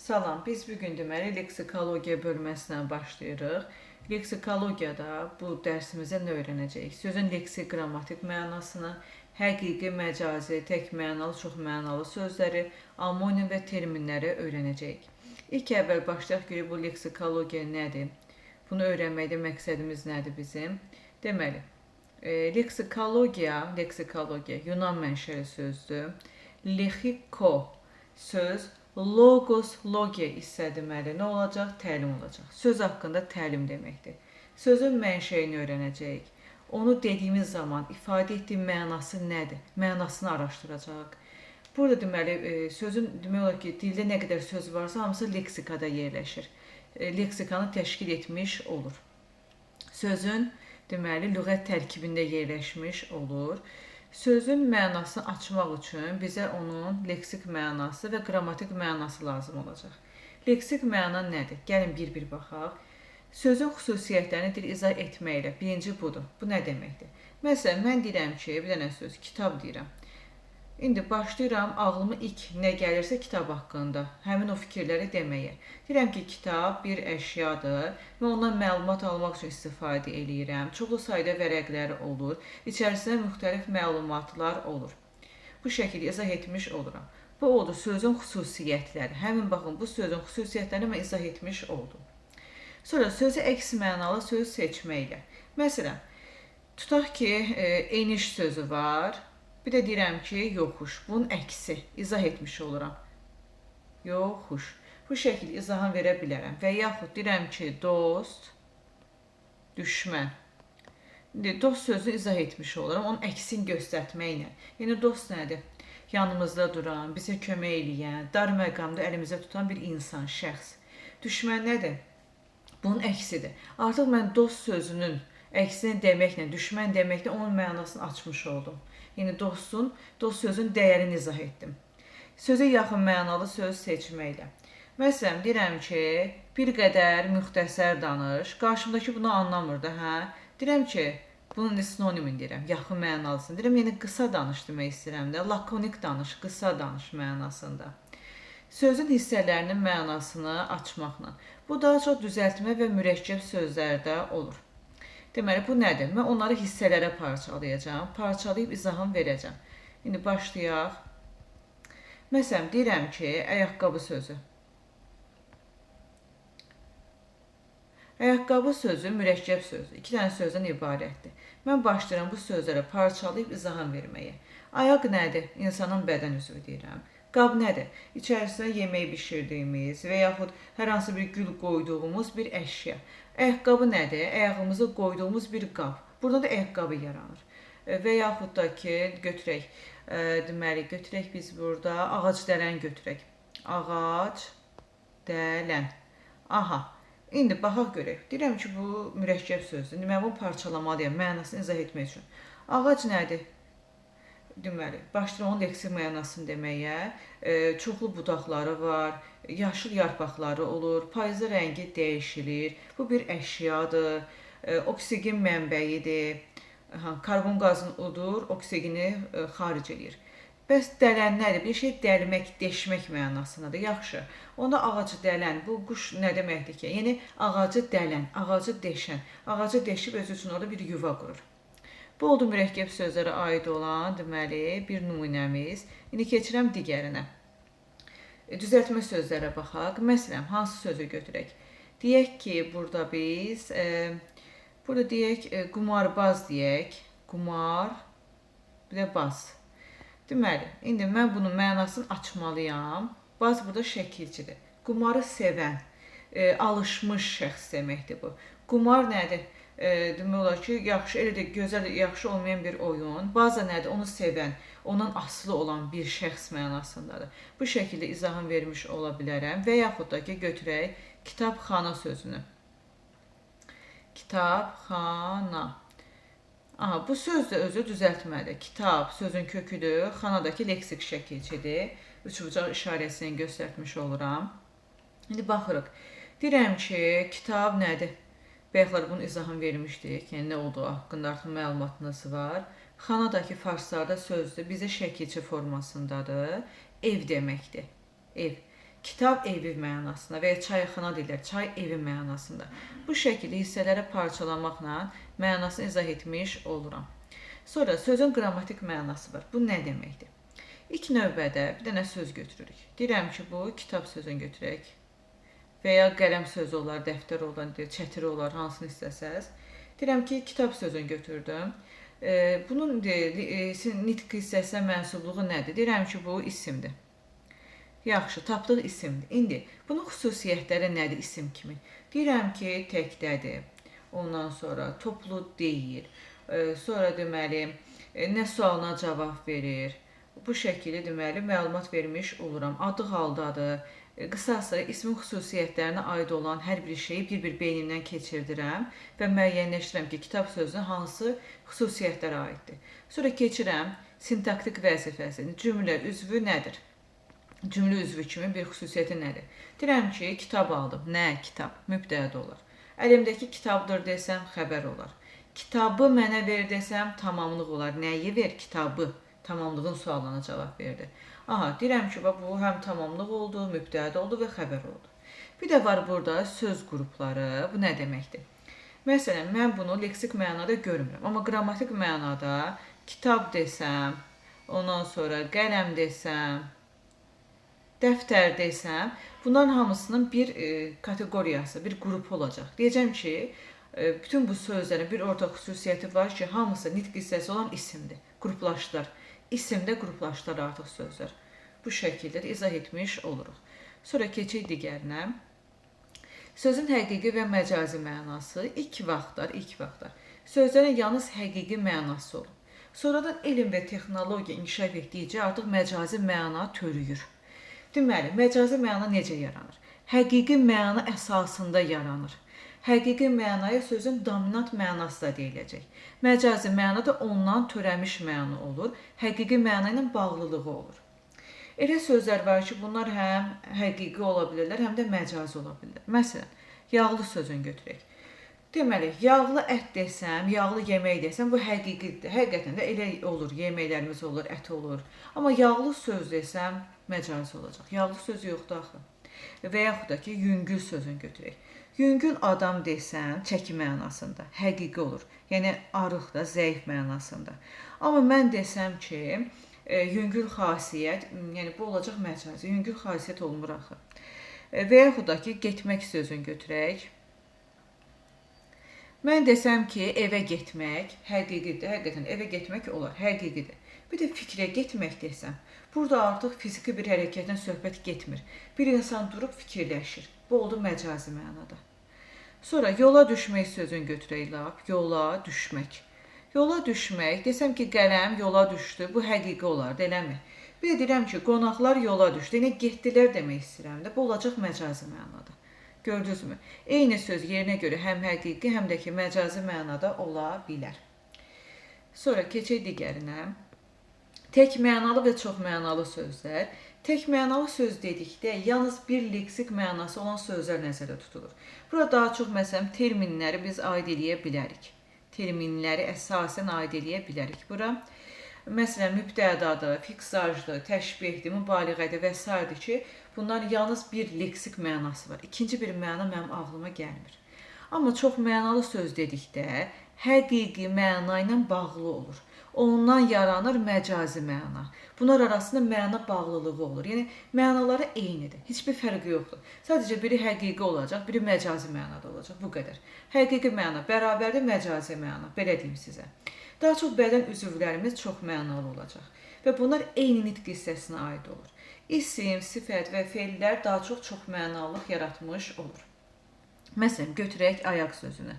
Salam, biz bugün deməli leksikologiya bölməsindən başlayırıq. Leksikologiyada bu dərsimizdə nə öyrənəcəyik? Sözün leksik, qrammatik mənasını, həqiqi, məcazi, tək mənalı, çox mənalı sözləri, almonim və terminləri öyrənəcəyik. İlk əvvəl başlayaq görək bu leksikologiya nədir? Bunu öyrənməkdə məqsədimiz nədir bizim? Deməli, leksikologiya Yunan mənşəli sözdür. Lexiko söz, logos, logiya isə deməli nə olacaq? Təlim olacaq. Söz haqqında təlim deməkdir. Sözün mənşəyini öyrənəcəyik. Onu dediyimiz zaman ifadə etdiyi mənası nədir? Mənasını araşdıracaq. Burada deməli sözün demək olar ki, dildə nə qədər söz varsa hamısı leksikada yerləşir. Leksikanı təşkil etmiş olur. Sözün deməli lüğət tərkibində yerləşmiş olur. Sözün mənasını açmaq üçün bizə onun leksik mənası və qrammatik mənası lazım olacaq. Leksik məna nədir? Gəlin bir-bir baxaq. Sözün xüsusiyyətlərini dil izah etməklə. Birinci budur. Bu nə deməkdir? Məsələn, mən deyirəm ki, bir dənə söz, kitab deyirəm. İndi başlayıram ağlıma ilk nə gəlirsə kitab haqqında, həmin o fikirləri deməyə. Deyirəm ki, kitab bir əşyadır və ondan məlumat almaq üçün istifadə eləyirəm. Çoxlu sayda vərəqləri olur, içərisində müxtəlif məlumatlar olur. Bu şəkildə izah etmiş oluram. Bu oldu sözün xüsusiyyətləri. Həmin baxın, bu sözün xüsusiyyətlərini mən izah etmiş oldum. Sonra sözü əks mənalı söz seçməklə. Məsələn, tutaq ki, eniş sözü var. Bir də deyirəm ki, yoxuş. Bunun əksi izah etmiş oluram. Yoxuş. Bu şəkildə izahını verə bilərəm. Və yaxud deyirəm ki, dost, düşmən. Dost sözünü izah etmiş oluram. Onun əksini göstərməklə. Yəni dost nədir? Yanımızda duran, bizə kömək eləyən, dar məqamda əlimizdə tutan bir insan, şəxs. Düşmən nədir? Bunun əksidir. Artıq mən dost sözünün əksini deməklə, düşmən deməklə onun mənasını açmış oldum. Yəni dost sözün dəyərini izah etdim. Sözə yaxın mənalı söz seçməklə. Məsələn, deyirəm ki, bir qədər müxtəsər danış. Qarşımdakı bunu anlamır da, hə? Deyirəm ki, bunun sinonimin deyirəm, yaxın mənalısını. Deyirəm, yəni qısa danış demək istəyirəm də, lakonik danış, qısa danış mənasında. Sözün hissələrinin mənasını açmaqla. Bu daha çox düzəltmə və mürəkkəb sözlərdə olur. Deməli, bu nədir? Mən onları hissələrə parçalayacağam, parçalayıb izahını verəcəm. İndi başlayaq. Məsələn, deyirəm ki, ayaqqabı sözü. Ayaqqabı sözü mürəkkəb sözdür. 2 dənə sözdən ibarətdir. Mən başlayıram bu sözləri parçalayıb izahını verməyə. Ayaq nədir? İnsanın bədən üzvü deyirəm. Qab nədir? İçərisində yemək bişirdiyimiz və yaxud hər hansı bir gül qoyduğumuz bir əşya. Ayaqqabı nədir? Ayağımızı qoyduğumuz bir qab. Burada da ayaqqabı yaranır. Və yaxud da ki, götürək biz burada ağac dələn götürək. Ağac dələn. Aha. İndi baxaq görək. Deyirəm ki, bu mürəkkəb sözdür. Mən bunu parçalamalıyam, mənasını izah etmək üçün. Ağac nədir? Deməli, başlayıram onun leksik mənasını deməyə. Çoxlu budaqları var, yaşıl yarpaqları olur, payızda rəngi dəyişilir. Bu bir əşyadır, oksigen mənbəyidir. Karbon qazını udur, oksigeni xaric edir. Bəs dələn nədir? Bir şey dəlmək, deşmək mənasındadır. Yaxşı. Onda ağacı dələn, bu quş nə deməkdir ki? Yəni ağacı dələn, ağacı deşən, ağacı deşib özü üçün orada bir yuva qurur. Bu oldu mürəkkəb sözlərə aid olan, deməli, bir nümunəmiz. İndi keçirəm digərinə. Düzəltmə sözlərə baxaq. Məsələn, hansı sözü götürək? Deyək ki, burada biz, deyək, qumarbaz deyək. Qumar, bir də baz. Deməli, indi mən bunun mənasını açmalıyam. Baz burada şəkilçidir. Qumarı sevən, alışmış şəxs deməkdir bu. Qumar nədir? Demək olar ki, yaxşı, elə də gözəl, yaxşı olmayan bir oyun. Baza nədir? Onu sevən, ondan asılı olan bir şəxs mənasındadır. Bu şəkildə izahını vermiş ola bilərəm. Və yaxud da ki, götürək kitabxana sözünü. Kitabxana. Aha, bu söz də özü düzəltməlidir. Kitab sözün köküdür, xanadakı leksik şəkilçidir. Üçbucaq işarəsini göstərmiş oluram. İndi baxırıq. Deyirəm ki, kitab nədir? Bayaqlar bunun izahını vermişdik. Yəni nə olduğu haqqında artıq məlumatınız var. Xanadakı farslarda sözdür. Bizə şəkilçi formasındadır. Ev deməkdir. Ev. kitab evi mənasında və ya çayxana deyirlər, çay evi mənasında. Bu şəkildə hissələrə parçalamaqla mənasını izah etmiş oluram. Sonra sözün qrammatik mənası var. Bu nə deməkdir? İlk növbədə bir dənə söz götürürük. Deyirəm ki, bu kitab sözünü götürək. Və ya qələm sözü olar, dəftər olar, çətiri olar, hansını istəsəz. Deyirəm ki, kitab sözünü götürdüm. Bunun nitq hissəsinə mənsubluğu nədir? Deyirəm ki, bu isimdir. Yaxşı, tapdıq isimdir. İndi bunun xüsusiyyətləri nədir isim kimi? Deyirəm ki, təkdədir. Ondan sonra toplu deyil. Sonra deməli, nə sualına cavab verir. Bu şəkildə deməli məlumat vermiş oluram. Adı haldadır. Qısası ismin xüsusiyyətlərinə aid olan hər bir şeyi bir-bir beynimdən keçirdirəm və müəyyənləşdirəm ki, kitab sözünün hansı xüsusiyyətlərə aiddir. Sonra keçirəm sintaktik vəzifəsini. Cümlə üzvü nədir? Cümlə üzvü kimi bir xüsusiyyəti nədir? Deyirəm ki, kitab aldım. Nə kitab? Mübtədə olar. Əlimdəki kitabdır desəm, xəbər olar. Kitabı mənə ver desəm, tamamlıq olar. Nəyi ver? Kitabı. Tamamlığın sualına cavab verdi. Aha, deyirəm ki, bu həm tamamlıq oldu, mübtədə oldu və xəbər oldu. Bir də var burada söz qrupları. Bu nə deməkdir? Məsələn, mən bunu leksik mənada görmürəm. Amma qrammatik mənada kitab desəm, ondan sonra qələm desəm, dəftər desəm, bunların hamısının bir kateqoriyası, bir qrup olacaq. Deyəcəm ki, bütün bu sözlərin bir ortaq xüsusiyyəti var ki, hamısı nitq hissəsi olan isimdir. Qruplaşdılar. İsimdə qruplaşdılar artıq sözlər. Bu şəkildə izah etmiş oluruq. Sonra keçək digərinə. Sözün həqiqi və məcazi mənası ilk vaxtlar. Sözlərin yalnız həqiqi mənası olur. Sonradan elm və texnologiya inkişaf etdikcə artıq məcazi məna törüyür. Deməli, məcazi məna necə yaranır? Həqiqi məna əsasında yaranır. Həqiqi mənaya sözün dominant mənası da deyiləcək. Məcazi məna da ondan törəmiş məna olur. Həqiqi məna ilə bağlılığı olur. Elə sözlər var ki, bunlar həm həqiqi ola bilirlər, həm də məcazi ola bilirlər. Məsələn, yağlı sözünü götürək. Deməli, yağlı ət desəm, yağlı yemək desəm, bu həqiqidir. Həqiqətən də elə olur, yeməklərimiz olur, ət olur. Amma yağlı söz desəm, məcazi olacaq. Yağlı söz yoxdur axı. Və yaxud da ki, yüngül sözünü götürək. Yüngül adam desən, çəki mənasında, həqiqi olur. Yəni, arıq da, zəif mənasında. Amma mən desəm ki, yüngül xasiyyət, yəni bu olacaq məcazi, yüngül xasiyyət olmur axı. Və yaxud da ki, getmək sözünü götürək. Mən desəm ki, evə getmək həqiqidir, həqiqətən evə getmək olar, həqiqidir. Bir də fikrə getmək desəm, burada artıq fiziki bir hərəkətdən söhbət getmir. Bir insan durub fikirləşir. Bu oldu məcazi mənada. Sonra yola düşmək sözünü götürək lap, yola düşmək. Yola düşmək, desəm ki, qələm yola düşdü, bu həqiqi olardı, eləmi? Bir də deyirəm ki, qonaqlar yola düşdü, yəni getdilər demək istəyirəm də, bu olacaq məcazi mənada. Gördünüzmü? Eyni söz yerinə görə həm həqiqi, həm də ki, məcazi mənada ola bilər. Sonra keçək digərinə. Tək mənalı və çox mənalı sözlər. Tək mənalı söz dedikdə yalnız bir leksik mənası olan sözlər nəzərdə tutulur. Burada daha çox məsələn terminləri biz aid eləyə bilərik. Terminləri əsasən aid eləyə bilərik bura. Məsələn, mübtədadır, fiksajdır, təşbihdir, mübaliğədir və s. ki, bunların yalnız bir leksik mənası var. İkinci bir məna mənim ağlıma gəlmir. Amma çox mənalı söz dedikdə həqiqi məna ilə bağlı olur. Ondan yaranır məcazi məna. Bunlar arasında məna bağlılığı olur. Yəni, mənaları eynidir. Heç bir fərqi yoxdur. Sadəcə biri həqiqi olacaq, biri məcazi mənada olacaq. Bu qədər. Həqiqi məna bərabərdir məcazi məna. Belə deyim sizə. Daha çox bədən üzvlərimiz çox mənalı olacaq. Və bunlar eyni nitq hissəsinə aid olur. İsim, sifət və feillər daha çox mənalılıq yaratmış olur. Məsələn, götürək ayaq sözünü.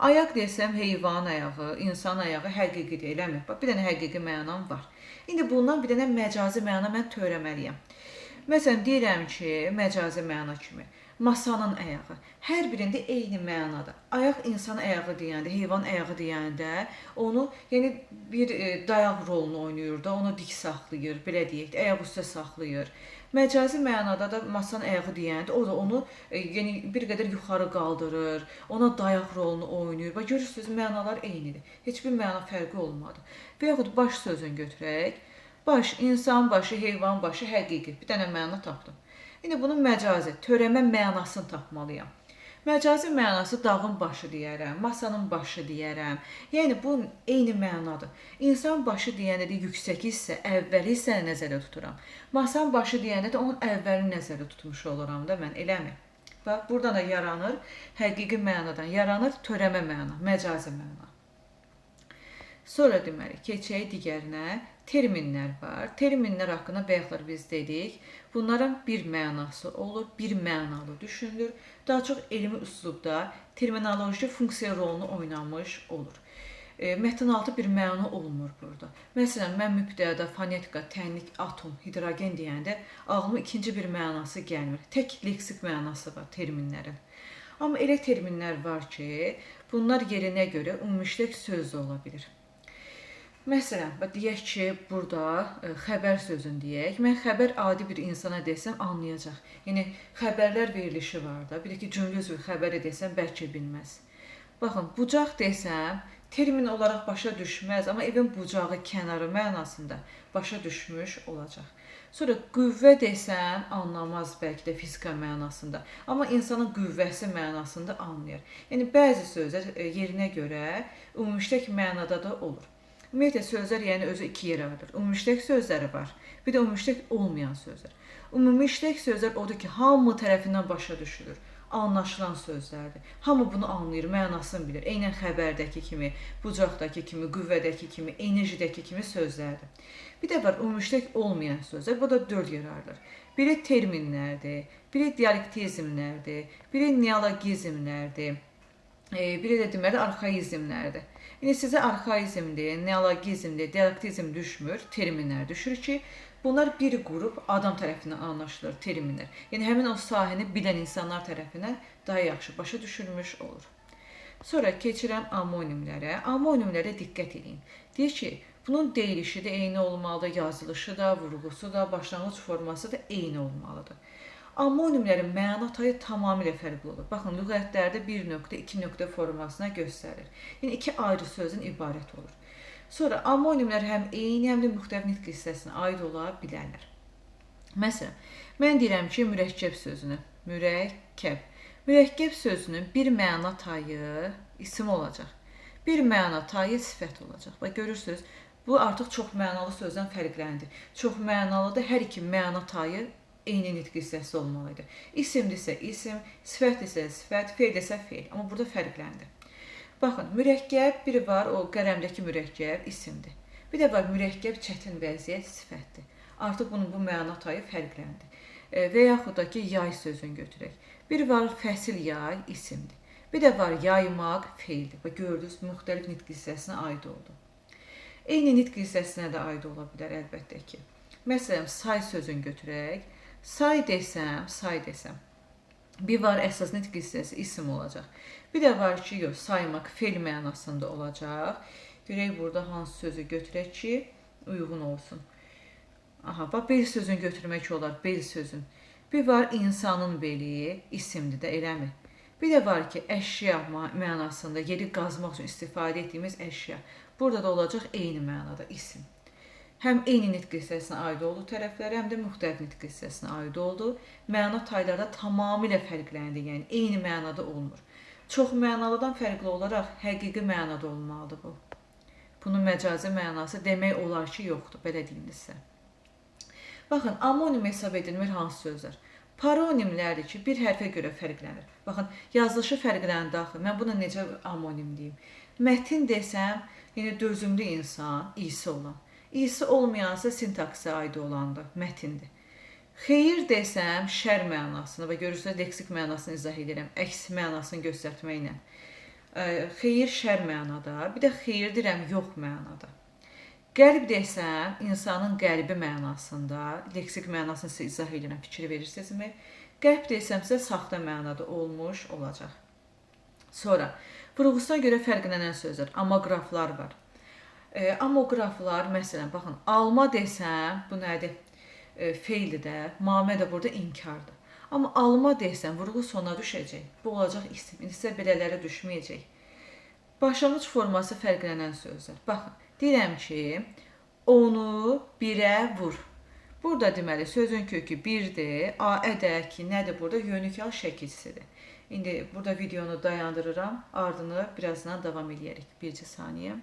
Ayaq desəm, heyvan ayağı, insan ayağı həqiqidir, eləmi? Bax, bir dənə həqiqi mənam var. İndi bundan bir dənə məcazi məna mən törəməliyəm. Məsələn, deyirəm ki, məcazi məna kimi, masanın ayağı. Hər birində eyni mənada. Ayaq insan ayağı deyəndə, heyvan ayağı deyəndə, onu, yəni bir dayaq rolunu oynayır da, onu dik saxlayır, belə deyək, ayaq üstə saxlayır. Məcazi mənada da masanın ayağı deyəndə, o da onu yəni, bir qədər yuxarı qaldırır, ona dayaq rolunu oynayır. Bax, görürsünüz, mənalar eynidir. Heç bir məna fərqi olmadı. Və yaxud baş sözünü götürək. Baş, insan başı, heyvan başı, həqiqi. Bir dənə məna tapdım. İndi bunun məcazi, törəmə mənasını tapmalıyam. Məcazi mənası dağın başı deyərəm, masanın başı deyərəm. Yəni bu eyni mənadır. İnsan başı deyəndə də yüksək hissə, əvvəli hissəni nəzərdə tuturam. Masanın başı deyəndə də onun əvvəlini nəzərdə tutmuş oluram da mən, eləmi? Bax, buradan da yaranır, həqiqi mənadan yaranır törəmə məna, məcazi məna. Sonra deməli, keçək digərinə, terminlər var. Terminlər haqqında bayaqlar biz dedik. Bunların bir mənası olur, bir mənalı düşünülür. Daha çox elmi üslubda terminoloji funksiya rolunu oynamış olur. Mətnaltı bir məna olmur burada. Məsələn, mən mübtəda, fonetika, tənlik, atom, hidrogen deyəndə ağlıma ikinci bir mənası gəlmir. Tək leksik mənası var terminlərin. Amma elə terminlər var ki, bunlar yerinə görə ümumiləşdirək söz ola bilir. Məsələn, deyək ki, burada xəbər sözünü deyək. Mən xəbər adi bir insana desəm anlayacaq. Yəni, xəbərlər verilişi var da. Bir də ki, cümlə üzvü xəbəri desəm bəlkə bilməz. Baxın, bucaq desəm, termin olaraq başa düşməz, amma evin bucağı, kənarı mənasında başa düşmüş olacaq. Sonra qüvvə desəm, anlamaz bəlkə də fizika mənasında, amma insanın qüvvəsi mənasında anlayır. Yəni, bəzi sözlər yerinə görə ümumiləşdirək mənada da olur. Ümumiyyətlə, sözlər yəni özü iki yerə ayrılır. Ümumiləşdirək sözləri var, bir də ümumiləşdirək olmayan sözlər. Ümumiləşdirək sözlər odur ki, hamı tərəfindən başa düşülür, anlaşılan sözlərdir. Hamı bunu anlayır, mənasını bilir. Eynən xəbərdəki kimi, bucaqdakı kimi, qüvvədəki kimi, enerjidəki kimi sözlərdir. Bir də var, ümumiləşdirək olmayan sözlər, bu da 4 yerə ayrılır. Biri terminlərdir, biri dialektizmlərdir, biri neologizmlərdir, biri də deməli arxaizmlərdir. İndi sizə arxaizmdir, neologizmdir, dialektizm düşmür, terminlər düşür ki, bunlar bir qrup adam tərəfindən anlaşılır, terminlər. Yəni, həmin o sahəni bilən insanlar tərəfindən daha yaxşı başa düşülmüş olur. Sonra keçirəm amonimlərə. Amonimlərə diqqət edin. Deyir ki, bunun deyilişi də eyni olmalıdır, yazılışı da, vurğusu da, başlanğıc forması da eyni olmalıdır. Amonimlərin məna tayı tamamilə fərqli olur. Baxın, lüğətlərdə 1 nöqtə, 2 nöqtə formasına göstərir. Yəni, 2 ayrı sözün ibarət olur. Sonra, amonimlər həm eyni, həm də müxtəlif nitq hissəsinə aid ola bilərlər. Məsələn, mən deyirəm ki, mürəkkəb sözünü, mürəkkəb. Mürəkkəb sözünün bir məna tayı isim olacaq. Bir məna tayı sifət olacaq. Bax, görürsünüz, bu artıq çox mənalı sözdən fərqləndir. Çox mənalıdır, hər iki məna tayı eyni nitq hissəsi olmalıydı. İsimdirsə isim, sifətdirsə sifət, feildirsə feil. Amma burada fərqləndi. Baxın, mürəkkəb biri var, o qələmdəki mürəkkəb isimdir. Bir də var, mürəkkəb çətin vəziyyət sifətdir. Artıq bunun bu məna tayı fərqləndi. Və yaxud da ki, yay sözünü götürək. Bir var, fəsil yay isimdir. Bir də var, yaymaq feildir. Və gördünüz, müxtəlif nitq hissəsinə aid oldu. Eyni nitq hissəsinə də aid ola bilər əlbəttə ki. Məsələn, say sözünü götürək. Say desəm. Bir var, əsas nitq hissəsi isim olacaq. Bir də var ki, yox, saymaq feil mənasında olacaq. Görək burada hansı sözü götürək ki, uyğun olsun. Aha, bax, bel sözünü götürmək olar, bel sözün. Bir var, insanın beli, isimdir də, eləmi? Bir də var ki, əşya mənasında, yeri qazmaq üçün istifadə etdiyimiz əşya. Burada da olacaq eyni mənada, isim. Həm eyni nitq hissəsinə aid oldu tərəfləri, həm də müxtəlif nitq hissəsinə aid oldu. Məna taylarda tamamilə fərqləndi, yəni eyni mənada olmur. Çox mənalıdan fərqli olaraq həqiqi mənada olmalıdır bu. Bunun məcazi mənası demək olar ki, yoxdur, belə deyilirsə. Baxın, amonim hesab edilmir hansı sözlər? Paronimlərdir ki, bir hərfə görə fərqlənir. Baxın, yazılışı fərqlənir daxil. Mən buna necə amonim deyim? Mətin desəm, yəni dözümlü insan, isi olan. İsi olmayansa sintaksə aid olandır, mətindir. Xeyir desəm, şər mənasını və görürsünüz, leksik mənasını izah edirəm, əks mənasını göstərməklə. Xeyir şər mənada, bir də xeyir deyirəm, yox mənada. Qəlb desəm, insanın qəlbi mənasında, leksik mənasını sizə izah edirəm, fikir verirsinizmi? Qəlb desəmsə, saxta mənada olmuş olacaq. Sonra, vurğusuna görə fərqlənən sözlər, amoqraflar var. Amoqraflar, məsələn, baxın, alma desəm, bu nədir? Feildir də, mamə də burada inkardır. Amma alma desəm, vurğu sona düşəcək. Bu olacaq isim. İndi sizə belələrə düşməyəcək. Başlanğıc forması fərqlənən sözlər. Baxın, deyirəm ki, onu birə vur. Burada deməli sözün kökü 1-dir. A ədəyə ki, nədir burada? Yönükal şəkilçisidir. İndi burada videonu dayandırıram. Ardını birazdan davam edərik. Bircə saniyə.